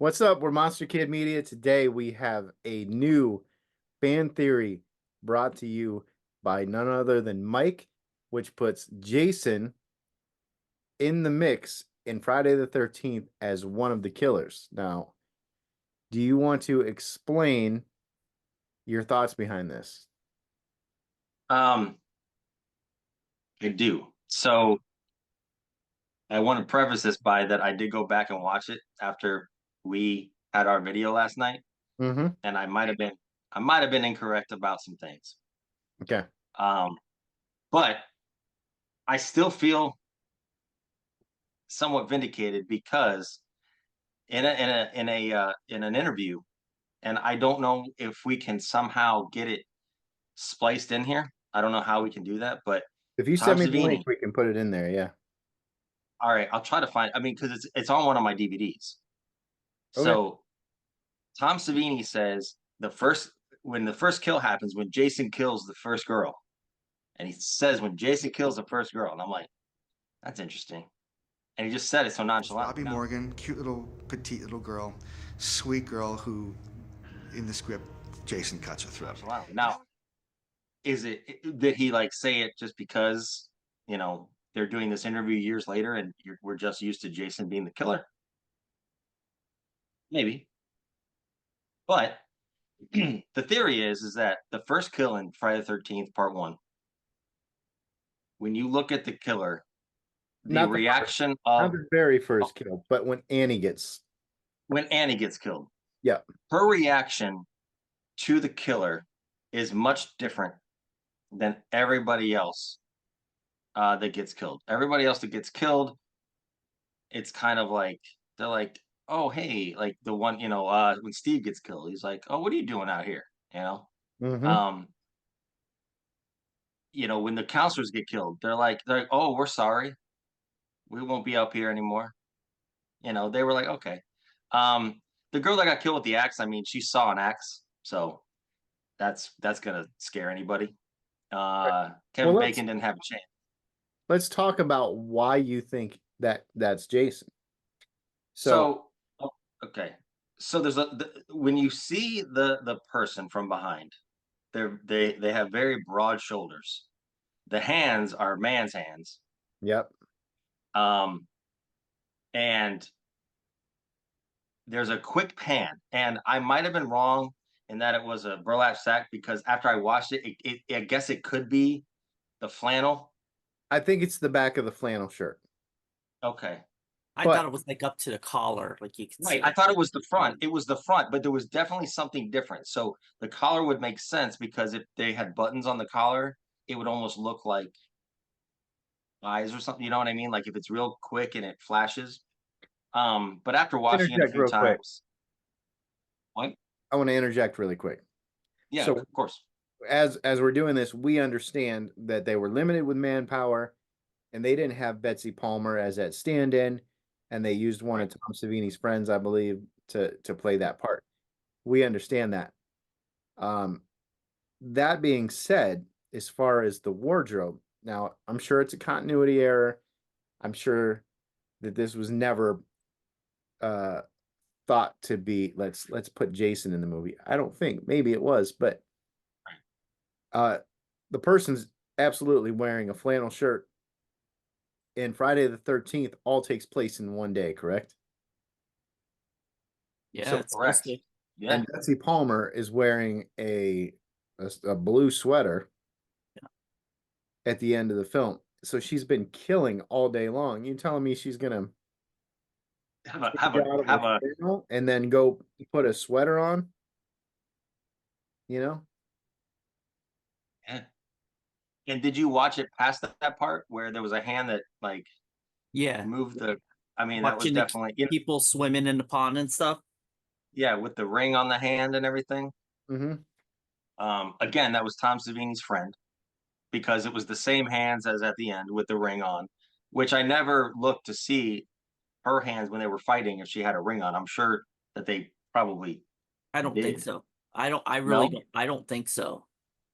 What's up? We're Monster Kid Media. Today we have a new fan theory brought to you by none other than Mike, which puts Jason in the mix in Friday the 13th as one of the killers. Now, do you want to explain your thoughts behind this? Um, I do. So I want to preface this by that I did go back and watch it after we had our video last night, Mm-hmm. and I might have been incorrect about some things. Okay. Um, but I still feel somewhat vindicated because in an interview, and I don't know if we can somehow get it spliced in here. I don't know how we can do that, but If you Tom send me the link, Savini. we can put it in there. Yeah. All right, I'll try to find. I mean, because it's on one of my DVDs. Okay. So Tom Savini says when the first kill happens, when Jason kills the first girl, and he says when Jason kills the first girl, and I'm like, that's interesting, and he just said it so It's Robbie nonchalantly. Now, Morgan, cute little petite little girl, sweet girl who, in the script, Jason cuts her throat. nonchalantly. Now, is it did he like say it just because they're doing this interview years later, and we're just used to Jason being the killer? Maybe, but the theory is that the first kill in Friday the 13th Part One, when you look at the killer, the Not the first, reaction not of the very first kill, but when Annie gets. when Annie gets killed, Yeah. her reaction to the killer is much different than everybody else that gets killed. Everybody else that gets killed, it's kind of like they're like, "Oh, hey," like the one when Steve gets killed, he's like, "Oh, what are you doing out here?" You know, Mm-hmm. um, when the counselors get killed, they're like, "Oh, we're sorry, we won't be up here anymore." They were like, "Okay." The girl that got killed with the axe, I mean, she saw an axe, so that's gonna scare anybody. Well, Kevin Bacon didn't have a chance. let's talk about why you think that that's Jason. So So, oh, okay. So when you see the person from behind, they have very broad shoulders. The hands are man's hands. yep. Um, and there's a quick pan, and I might have been wrong in that it was a burlap sack because after I watched I guess it could be the flannel. I think it's the back of the flannel shirt. Okay. I thought But it was like up to the collar, like you could see Right. I like thought it was the front. It was the front, but there was definitely something different. So the collar would make sense because if they had buttons on the collar, it would almost look like eyes or something. You know what I mean? Like if it's real quick and it flashes. But after watching it a interject few real quick. times, what? I want to interject really quick. Yeah, So of course. as we're doing this, we understand that they were limited with manpower and they didn't have Betsy Palmer as that stand-in, and they used one of Right. Tom Savini's friends, I believe, to play that part. We understand that. Um, that being said, as far as the wardrobe, now I'm sure it's a continuity error. I'm sure that this was never uh thought to be let's put Jason in the movie. I don't think. Maybe it was, but uh the person's absolutely wearing a flannel shirt, and Friday the 13th all takes place in one day, correct? yeah, So it's supposed Correct. to. Yeah. and Betsy Palmer is wearing a blue sweater at the end of the film. So she's been killing all day long. You telling me she's gonna Have a change have a out of have a a flannel and then go put a sweater on? You know? yeah. And did you watch it past that part where there was a hand that like Yeah, moved the I mean, that was watching the definitely people swimming in the pond and stuff. yeah, with the ring on the hand and everything. Mm-hmm. Again, that was Tom Savini's friend because it was the same hands as at the end with the ring on, which I never looked to see her hands when they were fighting if she had a ring on. I'm sure that they probably I don't think did. so. I don't. I really No? don't. I don't think so.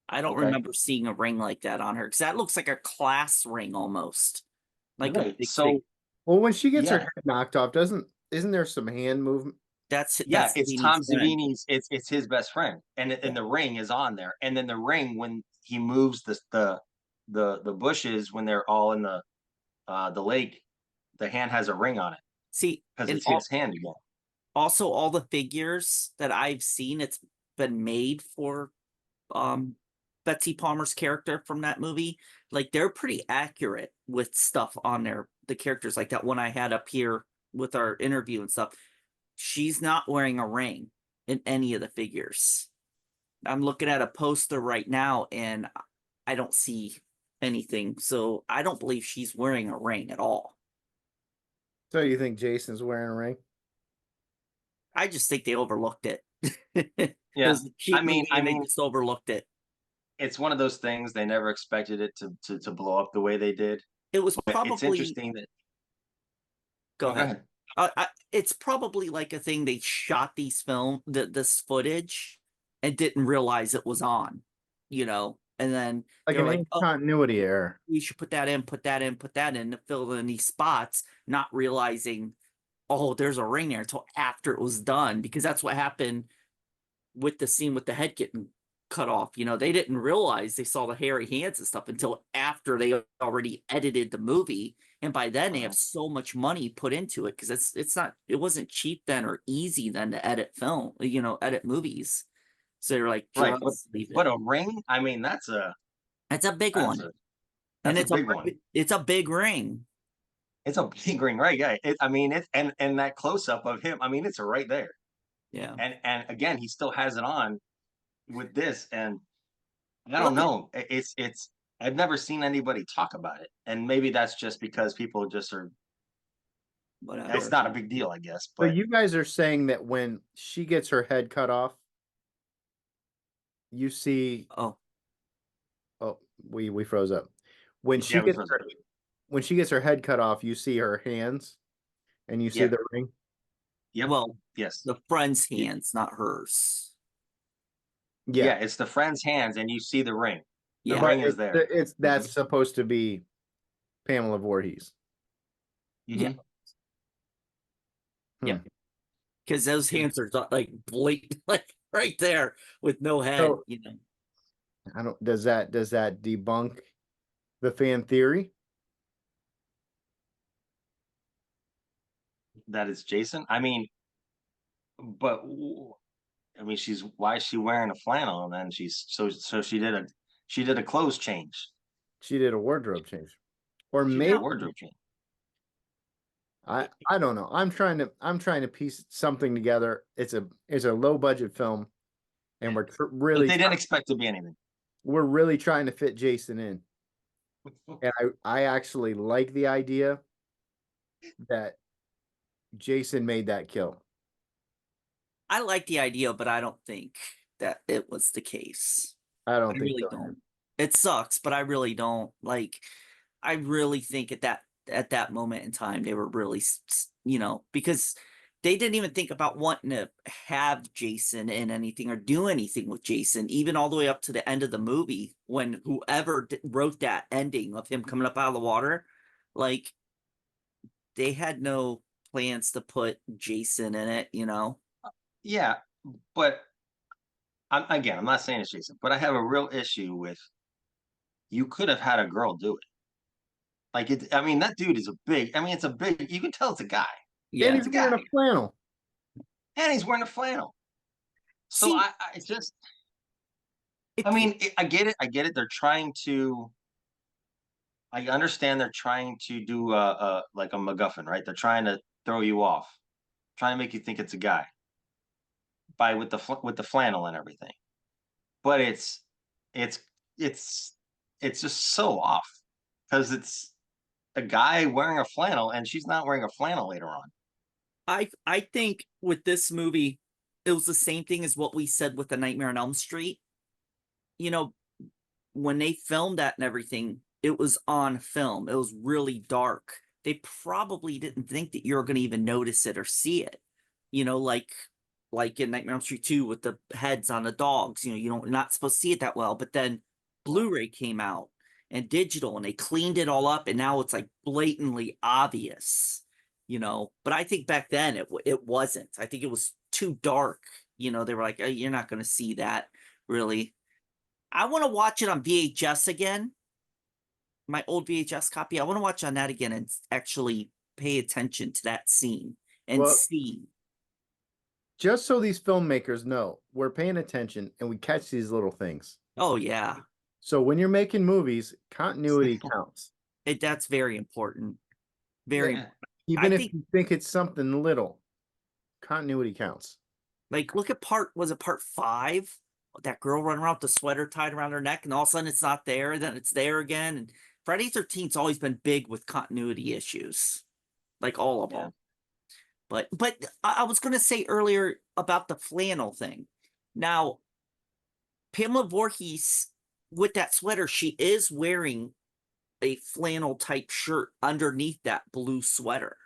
I don't Okay. remember seeing a ring like that on her because that looks like a class ring almost, like a Right. big thing. So, Well, when she gets her yeah. head knocked off, doesn't isn't there some hand movement? Yeah, that's it's Savini's Tom friend. Savini's. It's his best friend, and the ring is on there. And then the ring, when he moves the bushes when they're all in the lake, the hand has a ring on it See, because and it's his hand again. also all the figures that I've seen, it's been made for um Betsy Palmer's character from that movie. Like they're pretty accurate with stuff on there. The characters, like that one I had up here with our interview and stuff. She's not wearing a ring in any of the figures. I'm looking at a poster right now and I don't see anything. So I don't believe she's wearing a ring at all. So you think Jason's wearing a ring? I just think they overlooked it. It Yeah, was a cheap movie I and they mean, just overlooked it. it's one of those things they never expected it to blow up the way they did. It was But it's probably interesting that. go Oh, go ahead. ahead. It's probably like a thing they shot this footage and didn't realize it was on, and then Like they're an like, "Oh, continuity error. we should put that in, put that in, put that in to fill in these spots," not realizing, oh, there's a ring there until after it was done, because that's what happened with the scene with the head getting cut off. They didn't realize they saw the hairy hands and stuff until after they already edited the movie. And by then they have so much money put into it because it wasn't cheap then or easy then to edit film, edit movies. So they're like, Right, but just leave it. but a ring, I mean, It's a big that's one. a And that's a big one. it's a big ring. It's a big ring, right? Yeah. I mean, and that close up of him, I mean, it's right there. Yeah. And again, he still has it on with this, and I don't Look at know. It's I've never seen anybody talk about it, and maybe that's just because people just are. It's whatever. not a big deal, I guess. So But you guys are saying that when she gets her head cut off, you see, Oh, oh, we froze up. When yeah, she we gets froze her, up. when she gets her head cut off, you see her hands and you see Yep, the ring. yep, well, yes, the friend's Y- hands, not hers. Yeah, yeah. It's the friend's hands, and you see the ring. The Yeah. but ring is there. it's that's supposed to be Pamela Voorhees. Yeah. Mhm. Yeah. Hmm. Because those hands are like blatant, like right there with no head. So I don't. Does that debunk the fan theory? That is Jason. I mean, but I mean, why is she wearing a flannel? And then so she did a clothes change. She did a wardrobe change, or She did a maybe Now, wardrobe change. I don't know. I'm trying to piece something together. It's a low budget film, and we're But really they didn't expect to be anything. we're really trying to fit Jason in. And I actually like the idea that Jason made that kill. I like the idea, but I don't think that it was the case. I I don't think really so. don't. It sucks, but I really don't. Like, I really think at that moment in time they were really, because they didn't even think about wanting to have Jason in anything or do anything with Jason, even all the way up to the end of the movie when whoever wrote that ending of him coming up out of the water, like they had no plans to put Jason in it. Yeah, but I'm not saying it's Jason, but I have a real issue with you could have had a girl do it. Like I mean, that dude is a big. I mean, it's a big. You can tell it's a guy. And Yeah. he's It's a wearing guy, a flannel. and he's wearing a flannel. So See, I just. it I mean, I get it. I get it. They're trying to. I understand they're trying to do like a MacGuffin, right? They're trying to throw you off, trying to make you think it's a guy by with the flannel and everything. But it's it's it's just so off because it's a guy wearing a flannel and she's not wearing a flannel later on. I think with this movie, it was the same thing as what we said with the Nightmare on Elm Street. You know, when they filmed that and everything, it was on film. It was really dark. They probably didn't think that you were going to even notice it or see it. Like in Nightmare on Elm Street 2 with the heads on the dogs. You're not supposed to see it that well. But then Blu-ray came out and digital, and they cleaned it all up, and now it's like blatantly obvious. But I think back then it wasn't. I think it was too dark. You know, they were like, you're not going to see that really. I want to watch it on VHS again. My old VHS copy. I want to watch on that again and actually pay attention to that scene and Well, see. just so these filmmakers know, we're paying attention and we catch these little things. Oh yeah, So when you're making movies, continuity counts. that's very important. Very. Yeah. Even I if think, you think it's something little, continuity counts. like, look at was it part 5? That girl running around with the sweater tied around her neck, and all of a sudden it's not there, then it's there again. And Friday 13th's always been big with continuity issues, like all of Yeah. them. But I was going to say earlier about the flannel thing. Now, Pamela Voorhees with that sweater, she is wearing a flannel type shirt underneath that blue sweater.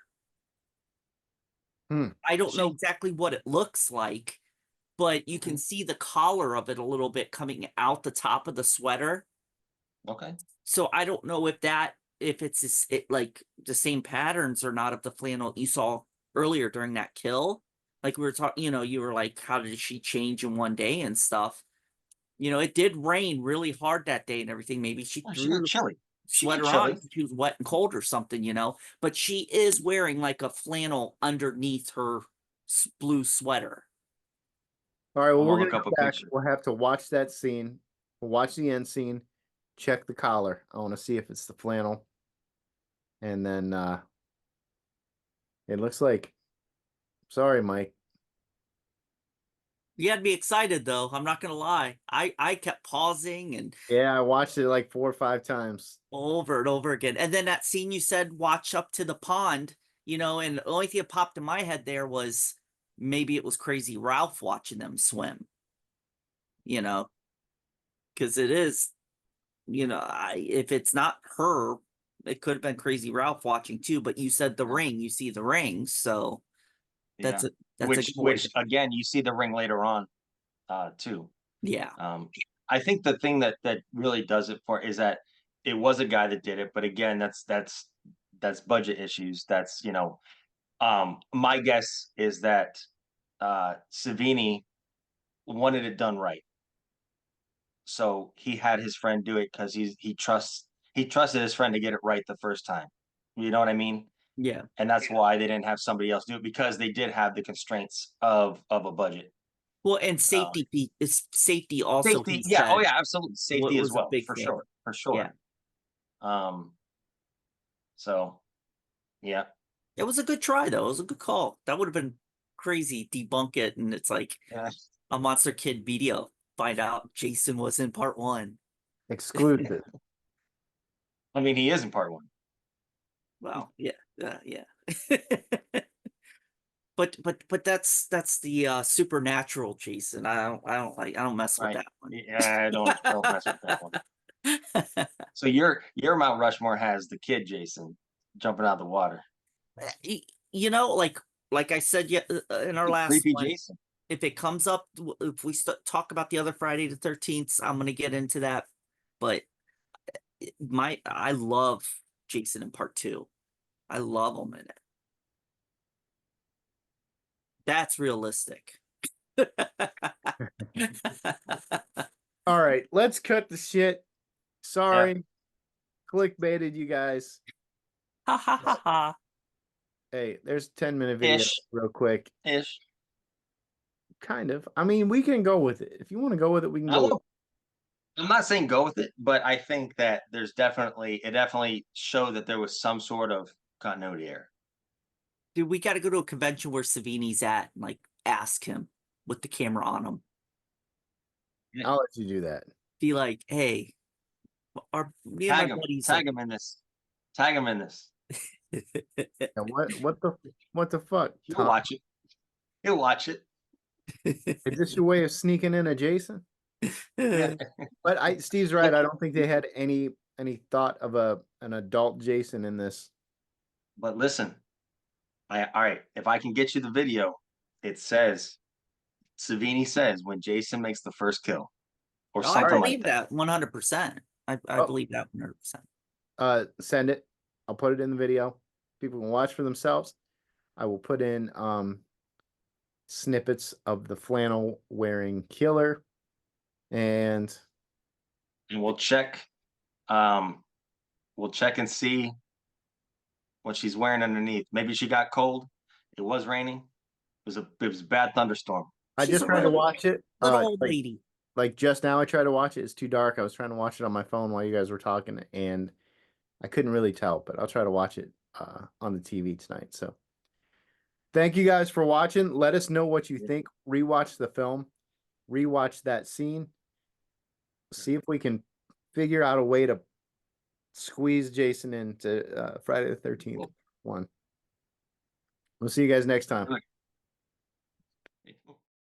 I don't know exactly what it looks like, but you can see the collar of it a little bit coming out the top of the sweater. Okay. So I don't know if it's like the same patterns or not of the flannel you saw earlier during that kill. Like we were talking, you were like, how did she change in one day and stuff? It did rain really hard that day and everything. Maybe she Oh, she threw got her chilly. She got sweater on chilly. because she was wet and cold or something, But she is wearing like a flannel underneath her blue sweater. All right, well, I'm we're gonna gonna look up go a back. picture. We'll have to watch that scene. We'll watch the end scene, check the collar. I want to see if it's the flannel. And then it looks like, sorry, Mike. You had to be excited though. I'm not gonna lie. I kept pausing and Yeah, I watched it like 4 or 5 times. over and over again. And then that scene you said, watch up to the pond, and the only thing that popped in my head there was maybe it was Crazy Ralph watching them swim. Because it is, if it's not her, it could have been Crazy Ralph watching too. But you said the ring, you see the ring, so that's Yeah. a that's a good way Which again, you see the ring later on, too. yeah. I think the thing that really does it for is that it was a guy that did it, but again, that's budget issues. That's my guess is that Savini wanted it done right, so he had his friend do it because he trusted his friend to get it right the first time. You know what I mean? Yeah. And that's why they didn't have somebody else do it, because they did have the constraints of a budget. Well, and safety also, Safety, he yeah, oh said, yeah, absolutely, safety as was a well, big for thing. sure, for Yeah. sure. So yeah, It was a good try though. It was a good call. That would have been crazy. Debunk it, and it's like yeah. a Monster Kid video. Find out Jason was in part 1. Exclusive. I mean, he is in part 1. Well, yeah, yeah. but that's the supernatural Jason. I don't mess with Right. that one. Yeah, I don't mess with that one. So your Mount Rushmore has the kid Jason jumping out of the water. Like I said, yeah, in our last Creepy one, Jason. if it comes up, if we talk about the other Friday the 13th, I'm gonna get into that. But I love Jason in part 2. I love him in it. That's realistic. All right, let's cut the shit. Sorry, clickbaited you guys. Ha ha ha ha. Hey, there's a 10-minute video Ish. real quick. Ish. Kind of. I mean, we can go with it. If you want to go with it, we can go with it. I'm not saying go with it, but I think that it definitely showed that there was some sort of continuity error. Dude, we got to go to a convention where Savini's at and like ask him with the camera on him. I'll let you do that. Be like, hey, me and Tag my him. buddies Tag him in this. Tag him in this. And what the fuck? He'll Tom? watch it. He'll watch it. Is this your way of sneaking in a Jason? Yeah. But Steve's right. I don't think they had any thought of an adult Jason in this. But listen, all right. If I can get you the video, it says Savini says when Jason makes the first kill, or Oh, I something like believe that. that 100%. I believe that 100%. Send it. I'll put it in the video. People can watch for themselves. I will put in snippets of the flannel wearing killer. And we'll check. We'll check and see what she's wearing underneath. Maybe she got cold. It was raining. It was a bad thunderstorm. I She's just a tried to little- watch it. Little old Like, lady. like just now I tried to watch it. It's too dark. I was trying to watch it on my phone while you guys were talking, and I couldn't really tell, but I'll try to watch it on the TV tonight. So thank you guys for watching. Let us know what you think. Rewatch the film, rewatch that scene. See if we can figure out a way to squeeze Jason into Friday the 13th one. We'll see you guys next time.